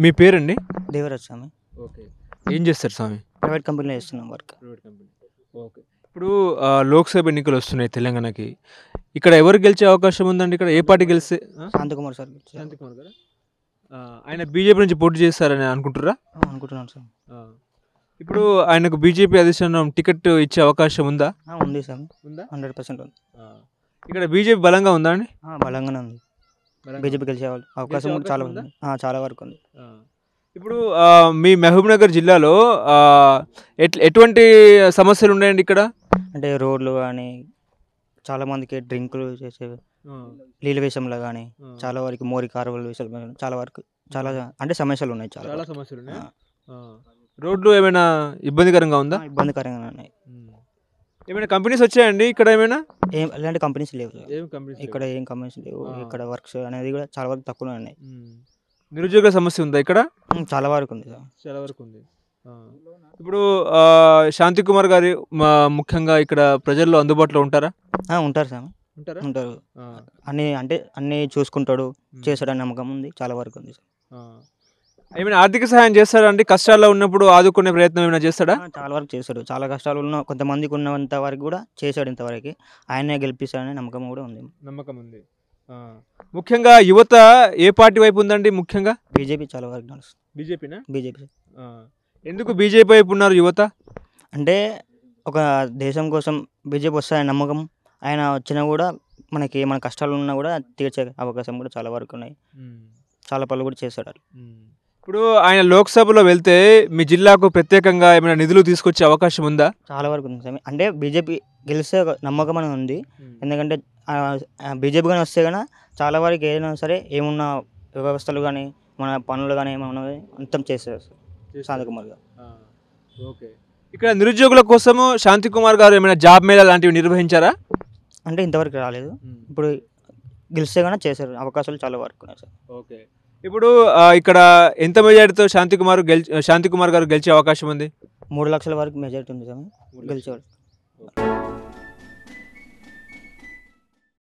మీ పేరండి? దేవరాజ్ స్వామి. ఓకే. ఏం చేస్తారు స్వామి? ప్రైవేట్ కంపెనీలో చేస్తున్నాం వర్క్. Private company. ఓకే. ఇప్పుడు లోక్‌సభ ఎన్నికలు వస్తున్నాయి తెలంగాణకి. ఇక్కడ ఎవరు గెలిచే అవకాశం ఉందండి? ఇక్కడ ఏ పార్టీ గెలిస్తే శాంతకుమార్ సార్ గెలిచారు. శాంతికుమార్ గారా? ఆయన బీజేపీ నుంచి పోటీ చేస్తారని అనుకుంటుర్రా? అనుకుంటున్నాను సార్. ఇప్పుడు ఆయనకు బీజేపీ అధిష్టానం టికెట్ ఇచ్చే అవకాశం ఉందా? ఉంది సార్, ఉందా? 100% ఉంది. ఇక్కడ బీజేపీ బలంగా ఉందా అండి? బలంగానే ఉంది. బీజేపీ గెలిచే అవకాశం కూడా చాలా ఉంది. చాలా వరకు ఉంది. ఇప్పుడు మీ మహబూబ్నగర్ జిల్లాలో ఎటువంటి సమస్యలు ఉన్నాయండి ఇక్కడ? అంటే రోడ్లు కానీ, చాలా మందికి డ్రింకులు చేసే నీళ్ళ విషయంలో కానీ, చాలా వరకు మోరి కాలువల విషయంలో కానీ, చాలా వరకు చాలా అంటే సమస్యలు ఉన్నాయి. చాలా సమస్యలు ఉన్నాయి. రోడ్లు ఏమైనా ఇబ్బందికరంగా ఉందా? ఇబ్బందికరంగా ఉన్నాయి. ఏమైనా కంపెనీస్ వచ్చాయండి ఇక్కడ? ఏమైనా ఎలాంటి కంపెనీస్ లేవు సార్. ఇక్కడ ఏం కంపెనీస్ లేవు. ఇక్కడ వర్క్స్ అనేది కూడా చాలా వరకు తక్కువనే ఉన్నాయి. నిరుద్యోగ సమస్య ఉందా ఇక్కడ? చాలా వరకు ఉంది సార్. చాలా వరకు ఉంది. ఇప్పుడు శాంతికుమార్ గారి ముఖ్యంగా ఇక్కడ ప్రజల్లో అందుబాటులో ఉంటారా? ఉంటారు సార్, ఉంటారు. అన్ని చూసుకుంటాడు, చేస్తాడని నమ్మకం ఉంది. చాలా వరకు ఉంది సార్. ఏమైనా ఆర్థిక సహాయం చేస్తాడా అండి? కష్టాల్లో ఉన్నప్పుడు ఆదుకునే ప్రయత్నం ఏమైనా చేస్తాడా? చాలా వరకు చేస్తాడు. చాలా కష్టాలు ఉన్న కొంతమందికి ఉన్నంత వరకు కూడా చేశాడు. ఇంతవరకు ఆయనే గెలిపిస్తాడని నమ్మకం కూడా ఉంది. నమ్మకం ఉంది. ముఖ్యంగా యువత ఏ పార్టీ వైపు ఉందండి? ముఖ్యంగా బీజేపీ చాలా వరకు నడుస్తుంది. బీజేపీనా? బీజేపీ. ఎందుకు బీజేపీ వైపు ఉన్నారు యువత? అంటే ఒక దేశం కోసం బీజేపీ వస్తాయని నమ్మకం. ఆయన వచ్చినా కూడా మన కష్టాలు ఉన్నా కూడా తీర్చే అవకాశం కూడా చాలా వరకు ఉన్నాయి. చాలా పనులు కూడా చేస్తాడు. ఇప్పుడు ఆయన లోక్సభలో వెళ్తే మీ జిల్లాకు ప్రత్యేకంగా ఏమైనా నిధులు తీసుకొచ్చే అవకాశం ఉందా? చాలా వరకు ఉంది సార్. అంటే బీజేపీ గెలిస్తే నమ్మకం అని ఉంది. ఎందుకంటే బీజేపీ కానీ వస్తే కానీ చాలా వరకు ఏదైనా సరే ఏమున్న వ్యవస్థలు కానీ, మన పనులు కానీ ఏమైనా అంతం చేస్తారు సార్ శాంతికుమార్ గారు. ఓకే. ఇక్కడ నిరుద్యోగుల కోసము శాంతికుమార్ గారు ఏమైనా జాబ్ మేళా లాంటివి నిర్వహించారా? అంటే ఇంతవరకు రాలేదు. ఇప్పుడు గెలిస్తే కానీ చేశారు. అవకాశాలు చాలా వరకు ఉన్నాయి సార్. ఓకే. ఇప్పుడు ఇక్కడ ఎంత మెజారిటీతో శాంతికుమార్ గారు గెలిచే అవకాశం ఉంది? 3 లక్షల వరకు మెజారిటీ ఉంది సార్ గెలిచేవాడు.